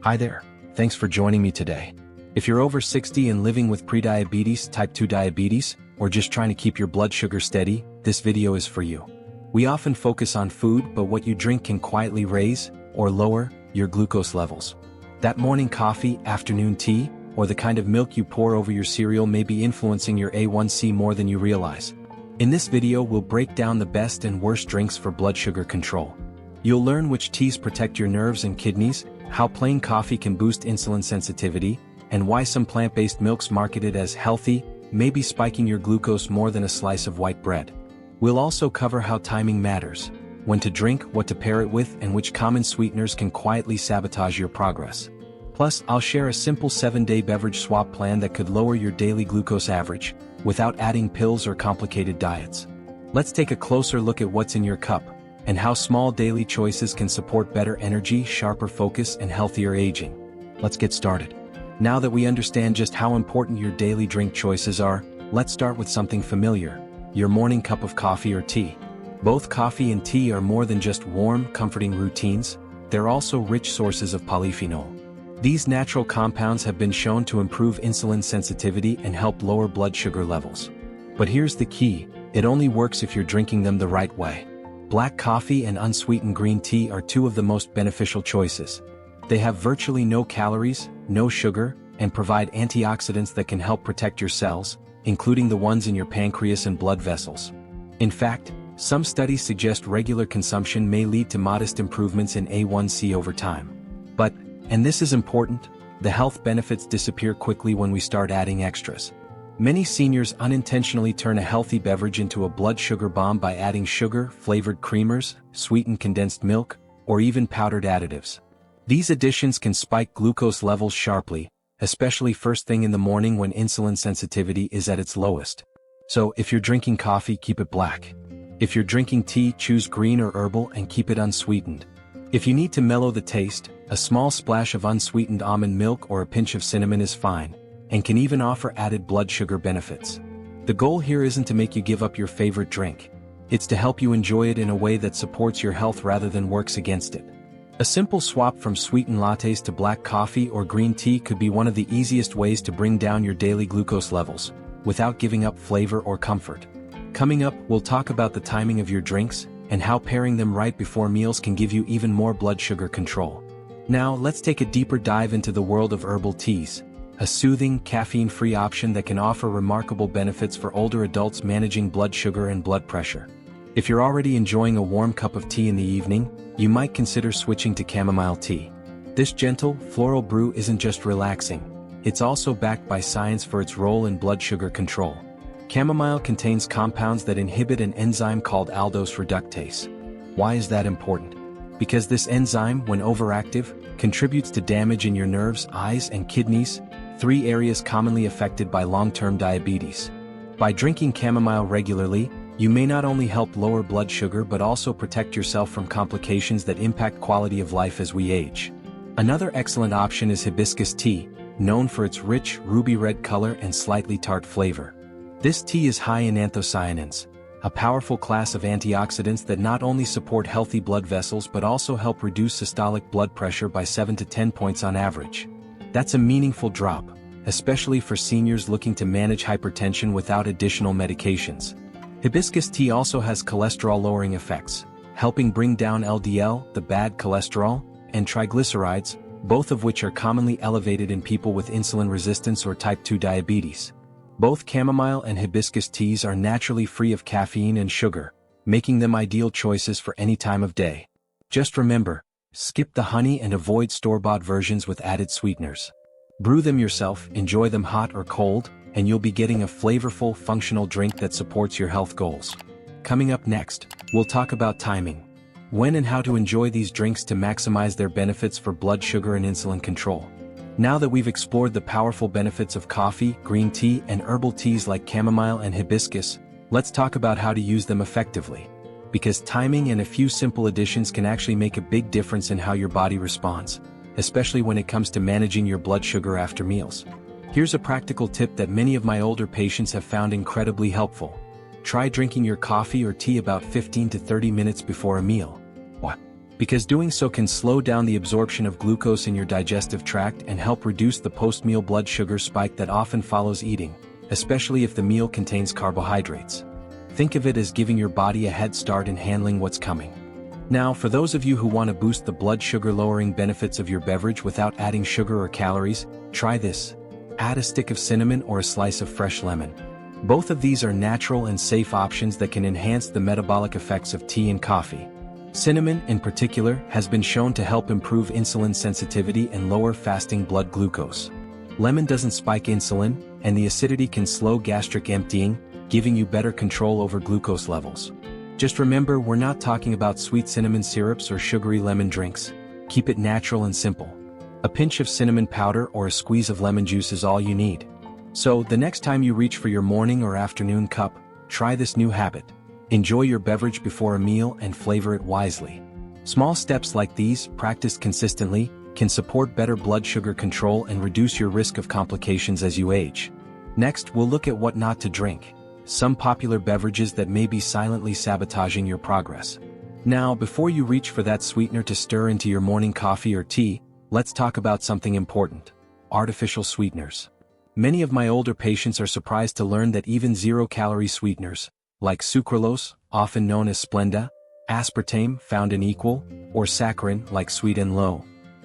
Hi there, thanks for joining me today. If you're over 60 and living with prediabetes, type 2 diabetes, or just trying to keep your blood sugar steady, this video is for you. We often focus on food, but what you drink can quietly raise, or lower, your glucose levels. That morning coffee, afternoon tea, or the kind of milk you pour over your cereal may be influencing your A1C more than you realize. In this video we'll break down the best and worst drinks for blood sugar control. You'll learn which teas protect your nerves and kidneys, how plain coffee can boost insulin sensitivity, and why some plant-based milks marketed as healthy may be spiking your glucose more than a slice of white bread. We'll also cover how timing matters, when to drink, what to pair it with, and which common sweeteners can quietly sabotage your progress. Plus, I'll share a simple 7-day beverage swap plan that could lower your daily glucose average, without adding pills or complicated diets. Let's take a closer look at what's in your cup, and how small daily choices can support better energy, sharper focus, and healthier aging. Let's get started. Now that we understand just how important your daily drink choices are, let's start with something familiar, your morning cup of coffee or tea. Both coffee and tea are more than just warm, comforting routines, they're also rich sources of polyphenol. These natural compounds have been shown to improve insulin sensitivity and help lower blood sugar levels. But here's the key, it only works if you're drinking them the right way. Black coffee and unsweetened green tea are two of the most beneficial choices. They have virtually no calories, no sugar, and provide antioxidants that can help protect your cells, including the ones in your pancreas and blood vessels. In fact, some studies suggest regular consumption may lead to modest improvements in A1C over time. But, and this is important, the health benefits disappear quickly when we start adding extras. Many seniors unintentionally turn a healthy beverage into a blood sugar bomb by adding sugar, flavored creamers, sweetened condensed milk, or even powdered additives. These additions can spike glucose levels sharply, especially first thing in the morning when insulin sensitivity is at its lowest. So if you're drinking coffee, keep it black. If you're drinking tea, choose green or herbal and keep it unsweetened. If you need to mellow the taste, a small splash of unsweetened almond milk or a pinch of cinnamon is fine, and can even offer added blood sugar benefits. The goal here isn't to make you give up your favorite drink. It's to help you enjoy it in a way that supports your health rather than works against it. A simple swap from sweetened lattes to black coffee or green tea could be one of the easiest ways to bring down your daily glucose levels, without giving up flavor or comfort. Coming up, we'll talk about the timing of your drinks, and how pairing them right before meals can give you even more blood sugar control. Now, let's take a deeper dive into the world of herbal teas, a soothing, caffeine-free option that can offer remarkable benefits for older adults managing blood sugar and blood pressure. If you're already enjoying a warm cup of tea in the evening, you might consider switching to chamomile tea. This gentle, floral brew isn't just relaxing, it's also backed by science for its role in blood sugar control. Chamomile contains compounds that inhibit an enzyme called aldose reductase. Why is that important? Because this enzyme, when overactive, contributes to damage in your nerves, eyes, and kidneys, three areas commonly affected by long-term diabetes. By drinking chamomile regularly, you may not only help lower blood sugar but also protect yourself from complications that impact quality of life as we age. Another excellent option is hibiscus tea, known for its rich, ruby red color and slightly tart flavor. This tea is high in anthocyanins, a powerful class of antioxidants that not only support healthy blood vessels but also help reduce systolic blood pressure by 7 to 10 points on average. That's a meaningful drop, especially for seniors looking to manage hypertension without additional medications. Hibiscus tea also has cholesterol-lowering effects, helping bring down LDL, the bad cholesterol, and triglycerides, both of which are commonly elevated in people with insulin resistance or type 2 diabetes. Both chamomile and hibiscus teas are naturally free of caffeine and sugar, making them ideal choices for any time of day. Just remember, skip the honey and avoid store-bought versions with added sweeteners. Brew them yourself, enjoy them hot or cold, and you'll be getting a flavorful, functional drink that supports your health goals. Coming up next, we'll talk about timing. When and how to enjoy these drinks to maximize their benefits for blood sugar and insulin control. Now that we've explored the powerful benefits of coffee, green tea, and herbal teas like chamomile and hibiscus, let's talk about how to use them effectively. Because timing and a few simple additions can actually make a big difference in how your body responds, especially when it comes to managing your blood sugar after meals. Here's a practical tip that many of my older patients have found incredibly helpful. Try drinking your coffee or tea about 15 to 30 minutes before a meal. Why? because doing so can slow down the absorption of glucose in your digestive tract and help reduce the post-meal blood sugar spike that often follows eating, especially if the meal contains carbohydrates. Think of it as giving your body a head start in handling what's coming. Now, for those of you who want to boost the blood sugar lowering benefits of your beverage without adding sugar or calories, try this. Add a stick of cinnamon or a slice of fresh lemon. Both of these are natural and safe options that can enhance the metabolic effects of tea and coffee. Cinnamon, in particular, has been shown to help improve insulin sensitivity and lower fasting blood glucose. Lemon doesn't spike insulin, and the acidity can slow gastric emptying, giving you better control over glucose levels. Just remember, we're not talking about sweet cinnamon syrups or sugary lemon drinks. Keep it natural and simple. A pinch of cinnamon powder or a squeeze of lemon juice is all you need. So, the next time you reach for your morning or afternoon cup, try this new habit. Enjoy your beverage before a meal and flavor it wisely. Small steps like these, practiced consistently, can support better blood sugar control and reduce your risk of complications as you age. Next, we'll look at what not to drink. Some popular beverages that may be silently sabotaging your progress. Now, before you reach for that sweetener to stir into your morning coffee or tea, let's talk about something important: artificial sweeteners. Many of my older patients are surprised to learn that even zero-calorie sweeteners, like sucralose, often known as Splenda, aspartame, found in equal, or saccharin, like Sweet and Low,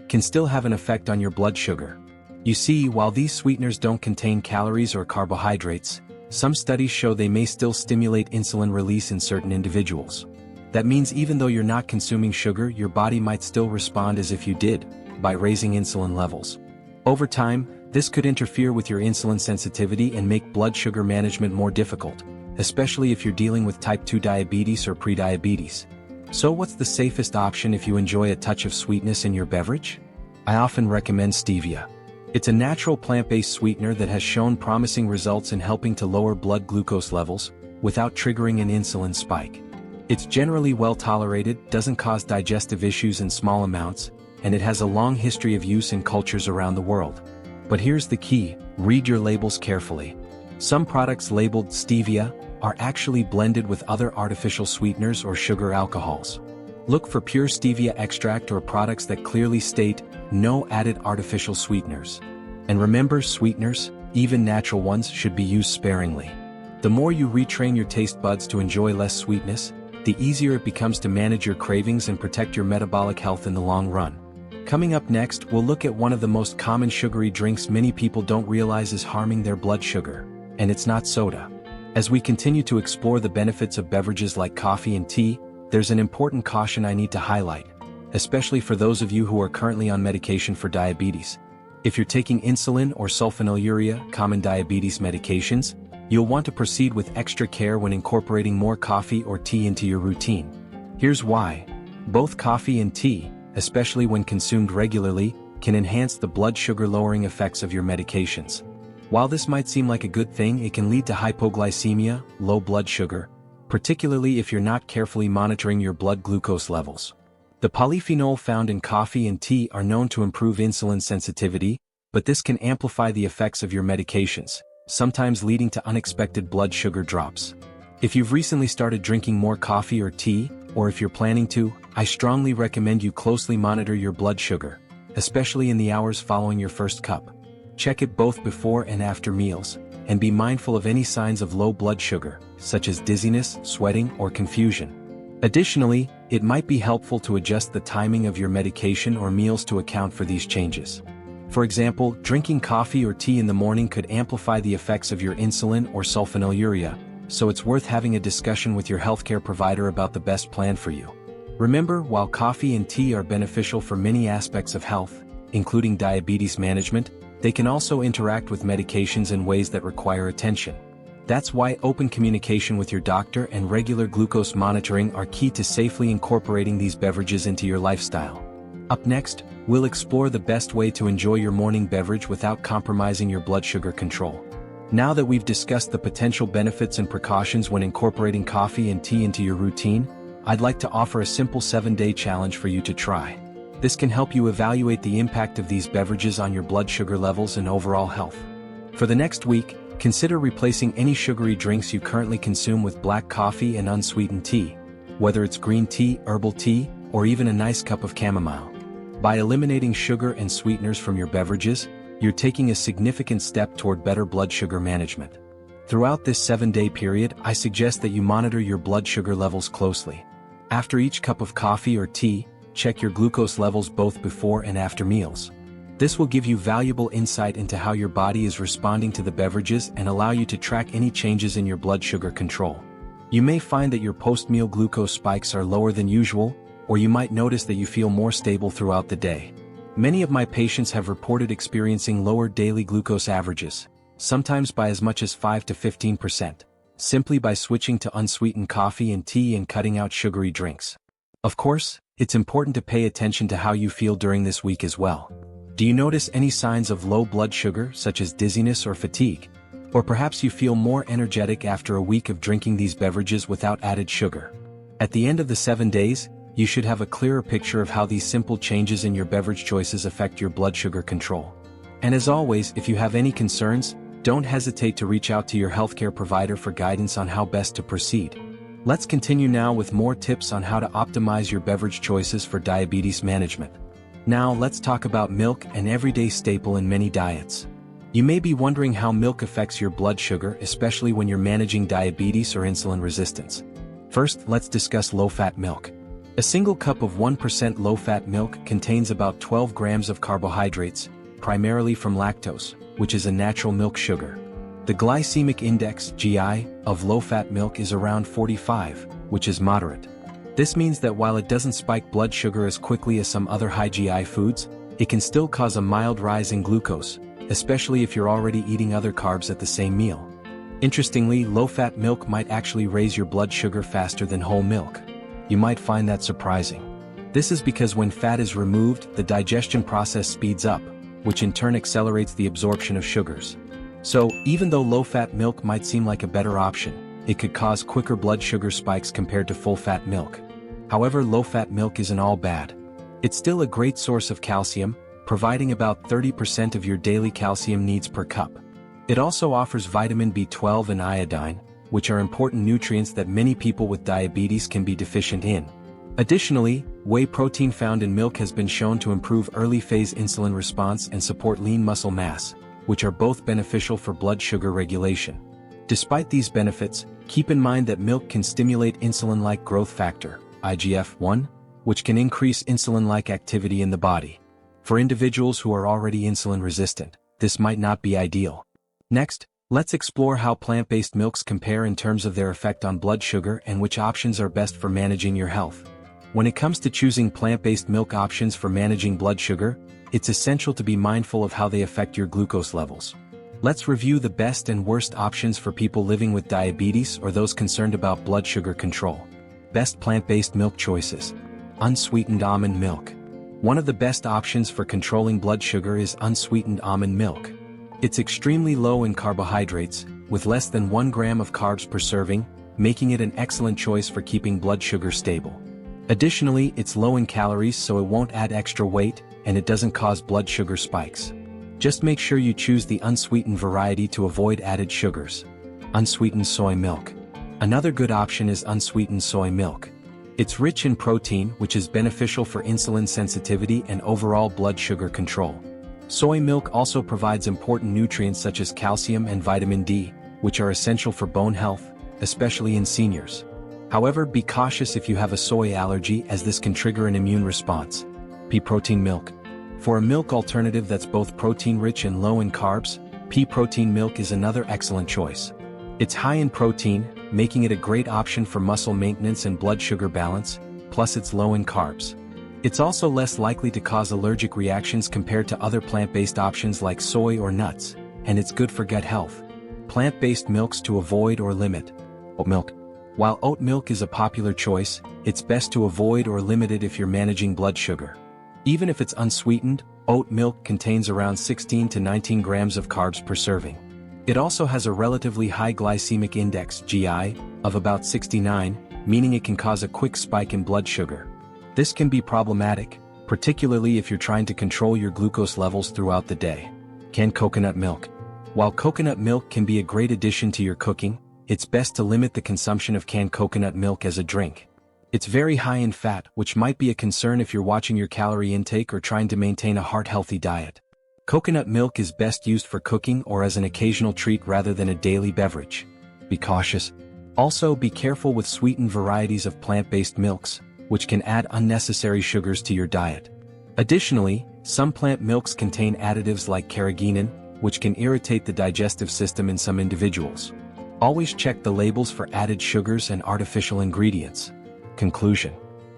can still have an effect on your blood sugar. You see, while these sweeteners don't contain calories or carbohydrates, some studies show they may still stimulate insulin release in certain individuals. That means even though you're not consuming sugar, your body might still respond as if you did, by raising insulin levels. Over time, this could interfere with your insulin sensitivity and make blood sugar management more difficult, especially if you're dealing with type 2 diabetes or prediabetes. So what's the safest option if you enjoy a touch of sweetness in your beverage? I often recommend stevia. It's a natural plant-based sweetener that has shown promising results in helping to lower blood glucose levels, without triggering an insulin spike. It's generally well tolerated, doesn't cause digestive issues in small amounts, and it has a long history of use in cultures around the world. But here's the key: read your labels carefully. Some products labeled stevia are actually blended with other artificial sweeteners or sugar alcohols. Look for pure stevia extract or products that clearly state, no added artificial sweeteners. And remember, sweeteners, even natural ones, should be used sparingly. The more you retrain your taste buds to enjoy less sweetness, the easier it becomes to manage your cravings and protect your metabolic health in the long run. Coming up next, we'll look at one of the most common sugary drinks many people don't realize is harming their blood sugar, and it's not soda. As we continue to explore the benefits of beverages like coffee and tea, there's an important caution I need to highlight, especially for those of you who are currently on medication for diabetes. If you're taking insulin or sulfonylurea, common diabetes medications, you'll want to proceed with extra care when incorporating more coffee or tea into your routine. Here's why. Both coffee and tea, especially when consumed regularly, can enhance the blood sugar lowering effects of your medications. While this might seem like a good thing, it can lead to hypoglycemia, low blood sugar, particularly if you're not carefully monitoring your blood glucose levels. The polyphenol found in coffee and tea are known to improve insulin sensitivity, but this can amplify the effects of your medications, sometimes leading to unexpected blood sugar drops. If you've recently started drinking more coffee or tea, or if you're planning to, I strongly recommend you closely monitor your blood sugar, especially in the hours following your first cup. Check it both before and after meals, and be mindful of any signs of low blood sugar, such as dizziness, sweating, or confusion. Additionally, it might be helpful to adjust the timing of your medication or meals to account for these changes. For example, drinking coffee or tea in the morning could amplify the effects of your insulin or sulfonylurea, so it's worth having a discussion with your healthcare provider about the best plan for you. Remember, while coffee and tea are beneficial for many aspects of health, including diabetes management, they can also interact with medications in ways that require attention. That's why open communication with your doctor and regular glucose monitoring are key to safely incorporating these beverages into your lifestyle. Up next, we'll explore the best way to enjoy your morning beverage without compromising your blood sugar control. Now that we've discussed the potential benefits and precautions when incorporating coffee and tea into your routine, I'd like to offer a simple 7-day challenge for you to try. This can help you evaluate the impact of these beverages on your blood sugar levels and overall health. For the next week, consider replacing any sugary drinks you currently consume with black coffee and unsweetened tea. Whether it's green tea, herbal tea, or even a nice cup of chamomile. By eliminating sugar and sweeteners from your beverages, you're taking a significant step toward better blood sugar management. Throughout this 7-day period, I suggest that you monitor your blood sugar levels closely. After each cup of coffee or tea, check your glucose levels both before and after meals. This will give you valuable insight into how your body is responding to the beverages and allow you to track any changes in your blood sugar control. You may find that your post-meal glucose spikes are lower than usual, or you might notice that you feel more stable throughout the day. Many of my patients have reported experiencing lower daily glucose averages, sometimes by as much as 5 to 15%, simply by switching to unsweetened coffee and tea and cutting out sugary drinks. Of course, it's important to pay attention to how you feel during this week as well. Do you notice any signs of low blood sugar, such as dizziness or fatigue? Or perhaps you feel more energetic after a week of drinking these beverages without added sugar. At the end of the 7 days, you should have a clearer picture of how these simple changes in your beverage choices affect your blood sugar control. And as always, if you have any concerns, don't hesitate to reach out to your healthcare provider for guidance on how best to proceed. Let's continue now with more tips on how to optimize your beverage choices for diabetes management. Now let's talk about milk, an everyday staple in many diets. You may be wondering how milk affects your blood sugar, especially when you're managing diabetes or insulin resistance. First, let's discuss low-fat milk. A single cup of 1% low-fat milk contains about 12 grams of carbohydrates, primarily from lactose, which is a natural milk sugar. The glycemic index, GI, of low-fat milk is around 45, which is moderate. This means that while it doesn't spike blood sugar as quickly as some other high GI foods, it can still cause a mild rise in glucose, especially if you're already eating other carbs at the same meal. Interestingly, low-fat milk might actually raise your blood sugar faster than whole milk. You might find that surprising. This is because when fat is removed, the digestion process speeds up, which in turn accelerates the absorption of sugars. So, even though low-fat milk might seem like a better option, it could cause quicker blood sugar spikes compared to full-fat milk. However, low-fat milk isn't all bad. It's still a great source of calcium, providing about 30% of your daily calcium needs per cup. It also offers vitamin B12 and iodine, which are important nutrients that many people with diabetes can be deficient in. Additionally, whey protein found in milk has been shown to improve early-phase insulin response and support lean muscle mass, which are both beneficial for blood sugar regulation. Despite these benefits, keep in mind that milk can stimulate insulin-like growth factor, IGF-1, which can increase insulin-like activity in the body. For individuals who are already insulin resistant, this might not be ideal. Next, let's explore how plant-based milks compare in terms of their effect on blood sugar and which options are best for managing your health. When it comes to choosing plant-based milk options for managing blood sugar, it's essential to be mindful of how they affect your glucose levels. Let's review the best and worst options for people living with diabetes or those concerned about blood sugar control. Best plant-based milk choices. Unsweetened almond milk. One of the best options for controlling blood sugar is unsweetened almond milk. It's extremely low in carbohydrates, with less than 1 gram of carbs per serving, making it an excellent choice for keeping blood sugar stable. Additionally, it's low in calories, so it won't add extra weight, and it doesn't cause blood sugar spikes. Just make sure you choose the unsweetened variety to avoid added sugars. Unsweetened soy milk. Another good option is unsweetened soy milk. It's rich in protein, which is beneficial for insulin sensitivity and overall blood sugar control. Soy milk also provides important nutrients such as calcium and vitamin D, which are essential for bone health, especially in seniors. However, be cautious if you have a soy allergy, as this can trigger an immune response. Pea protein milk. For a milk alternative that's both protein-rich and low in carbs, pea protein milk is another excellent choice. It's high in protein, making it a great option for muscle maintenance and blood sugar balance, plus it's low in carbs. It's also less likely to cause allergic reactions compared to other plant-based options like soy or nuts, and it's good for gut health. Plant-based milks to avoid or limit. Oat milk. While oat milk is a popular choice, it's best to avoid or limit it if you're managing blood sugar. Even if it's unsweetened, oat milk contains around 16 to 19 grams of carbs per serving. It also has a relatively high glycemic index, GI, of about 69, meaning it can cause a quick spike in blood sugar. This can be problematic, particularly if you're trying to control your glucose levels throughout the day. Canned coconut milk. While coconut milk can be a great addition to your cooking, it's best to limit the consumption of canned coconut milk as a drink. It's very high in fat, which might be a concern if you're watching your calorie intake or trying to maintain a heart-healthy diet. Coconut milk is best used for cooking or as an occasional treat rather than a daily beverage. Be cautious. Also, be careful with sweetened varieties of plant-based milks, which can add unnecessary sugars to your diet. Additionally, some plant milks contain additives like carrageenan, which can irritate the digestive system in some individuals. Always check the labels for added sugars and artificial ingredients. Conclusion.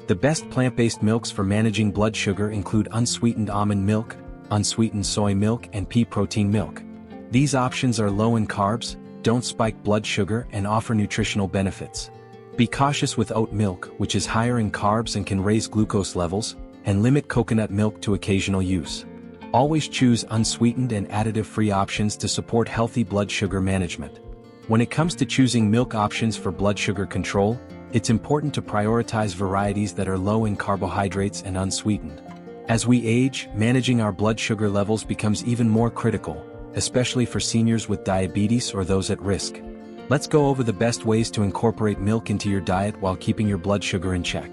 The best plant-based milks for managing blood sugar include unsweetened almond milk, unsweetened soy milk, and pea protein milk. These options are low in carbs, don't spike blood sugar, and offer nutritional benefits. Be cautious with oat milk, which is higher in carbs and can raise glucose levels, and limit coconut milk to occasional use. Always choose unsweetened and additive-free options to support healthy blood sugar management. When it comes to choosing milk options for blood sugar control, it's important to prioritize varieties that are low in carbohydrates and unsweetened. As we age, managing our blood sugar levels becomes even more critical, especially for seniors with diabetes or those at risk. Let's go over the best ways to incorporate milk into your diet while keeping your blood sugar in check.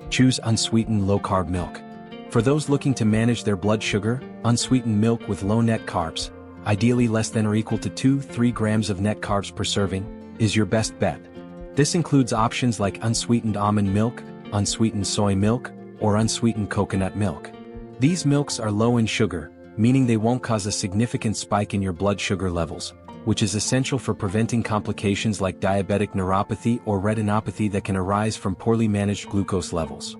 Choose unsweetened low-carb milk. For those looking to manage their blood sugar, unsweetened milk with low net carbs, ideally less than or equal to 2-3 grams of net carbs per serving, is your best bet. This includes options like unsweetened almond milk, unsweetened soy milk, or unsweetened coconut milk. These milks are low in sugar, meaning they won't cause a significant spike in your blood sugar levels, which is essential for preventing complications like diabetic neuropathy or retinopathy that can arise from poorly managed glucose levels.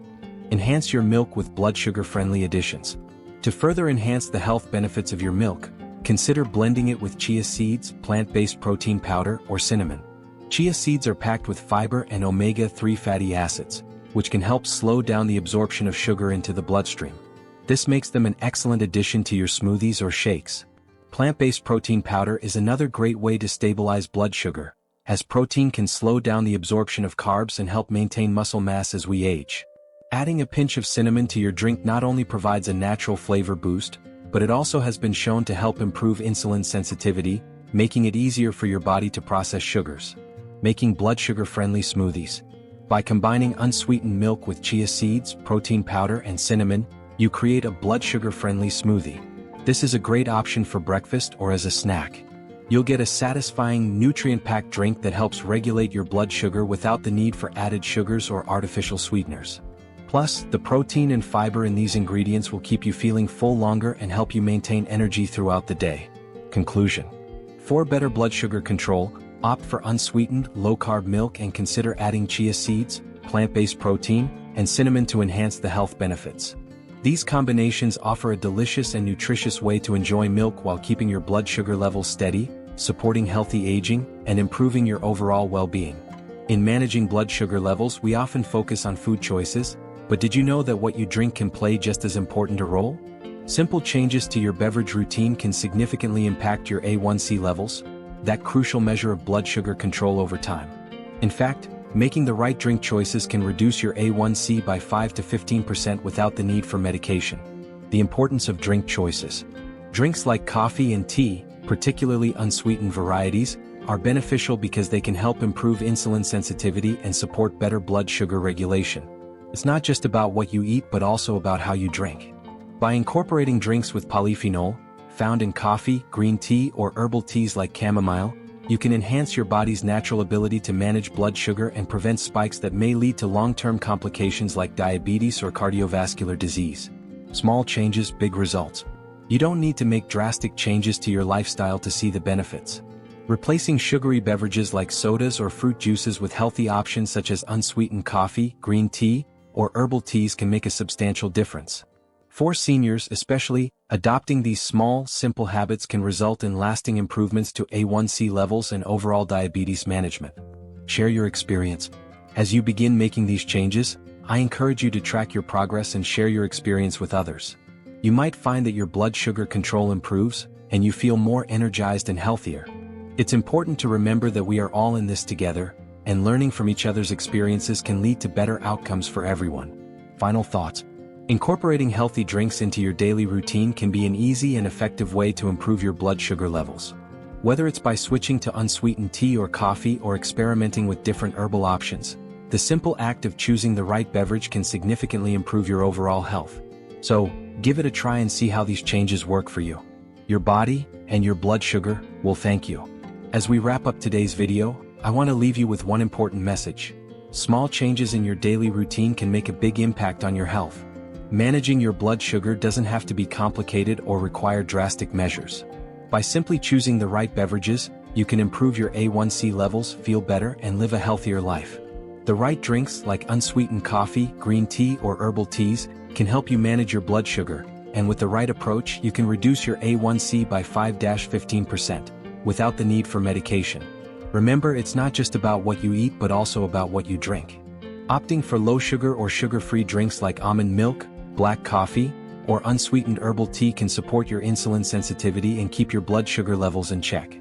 Enhance your milk with blood sugar-friendly additions. To further enhance the health benefits of your milk, consider blending it with chia seeds, plant-based protein powder, or cinnamon. Chia seeds are packed with fiber and omega-3 fatty acids, which can help slow down the absorption of sugar into the bloodstream. This makes them an excellent addition to your smoothies or shakes. Plant-based protein powder is another great way to stabilize blood sugar, as protein can slow down the absorption of carbs and help maintain muscle mass as we age. Adding a pinch of cinnamon to your drink not only provides a natural flavor boost, but it also has been shown to help improve insulin sensitivity, making it easier for your body to process sugars. Making blood sugar-friendly smoothies. By combining unsweetened milk with chia seeds, protein powder, and cinnamon, you create a blood sugar-friendly smoothie. This is a great option for breakfast or as a snack. You'll get a satisfying, nutrient-packed drink that helps regulate your blood sugar without the need for added sugars or artificial sweeteners. Plus, the protein and fiber in these ingredients will keep you feeling full longer and help you maintain energy throughout the day. Conclusion. For better blood sugar control, opt for unsweetened, low-carb milk and consider adding chia seeds, plant-based protein, and cinnamon to enhance the health benefits. These combinations offer a delicious and nutritious way to enjoy milk while keeping your blood sugar levels steady, supporting healthy aging, and improving your overall well-being. In managing blood sugar levels, we often focus on food choices, but did you know that what you drink can play just as important a role? Simple changes to your beverage routine can significantly impact your A1C levels, that crucial measure of blood sugar control over time. In fact, making the right drink choices can reduce your A1C by 5 to 15% without the need for medication. The importance of drink choices. Drinks like coffee and tea, particularly unsweetened varieties, are beneficial because they can help improve insulin sensitivity and support better blood sugar regulation. It's not just about what you eat but also about how you drink. By incorporating drinks with polyphenol, found in coffee, green tea, or herbal teas like chamomile, you can enhance your body's natural ability to manage blood sugar and prevent spikes that may lead to long-term complications like diabetes or cardiovascular disease. Small changes, big results. You don't need to make drastic changes to your lifestyle to see the benefits. Replacing sugary beverages like sodas or fruit juices with healthy options such as unsweetened coffee, green tea, or herbal teas can make a substantial difference. For seniors especially, adopting these small, simple habits can result in lasting improvements to A1C levels and overall diabetes management. Share your experience. As you begin making these changes, I encourage you to track your progress and share your experience with others. You might find that your blood sugar control improves, and you feel more energized and healthier. It's important to remember that we are all in this together, and learning from each other's experiences can lead to better outcomes for everyone. Final thoughts. Incorporating healthy drinks into your daily routine can be an easy and effective way to improve your blood sugar levels. Whether it's by switching to unsweetened tea or coffee or experimenting with different herbal options, The simple act of choosing the right beverage can significantly improve your overall health. So, give it a try and see how these changes work for you. Your body and your blood sugar will thank you. As we wrap up today's video, I want to leave you with one important message. Small changes in your daily routine can make a big impact on your health. Managing your blood sugar doesn't have to be complicated or require drastic measures. By simply choosing the right beverages, you can improve your A1C levels, feel better, and live a healthier life. The right drinks like unsweetened coffee, green tea, or herbal teas can help you manage your blood sugar, and with the right approach, you can reduce your A1C by 5–15% without the need for medication. Remember, it's not just about what you eat but also about what you drink. Opting for low-sugar or sugar-free drinks like almond milk, black coffee, or unsweetened herbal tea can support your insulin sensitivity and keep your blood sugar levels in check.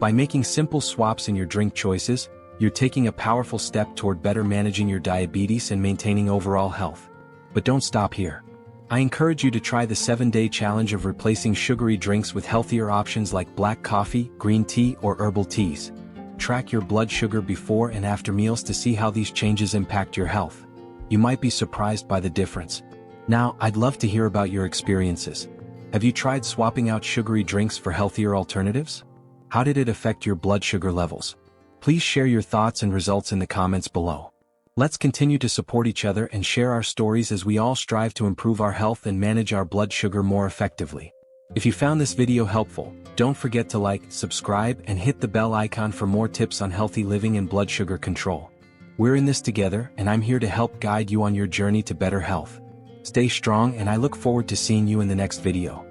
By making simple swaps in your drink choices, you're taking a powerful step toward better managing your diabetes and maintaining overall health. But don't stop here. I encourage you to try the 7-day challenge of replacing sugary drinks with healthier options like black coffee, green tea, or herbal teas. Track your blood sugar before and after meals to see how these changes impact your health. You might be surprised by the difference. Now, I'd love to hear about your experiences. Have you tried swapping out sugary drinks for healthier alternatives? How did it affect your blood sugar levels? Please share your thoughts and results in the comments below. Let's continue to support each other and share our stories as we all strive to improve our health and manage our blood sugar more effectively. If you found this video helpful, don't forget to like, subscribe, and hit the bell icon for more tips on healthy living and blood sugar control. We're in this together, and I'm here to help guide you on your journey to better health. Stay strong, and I look forward to seeing you in the next video.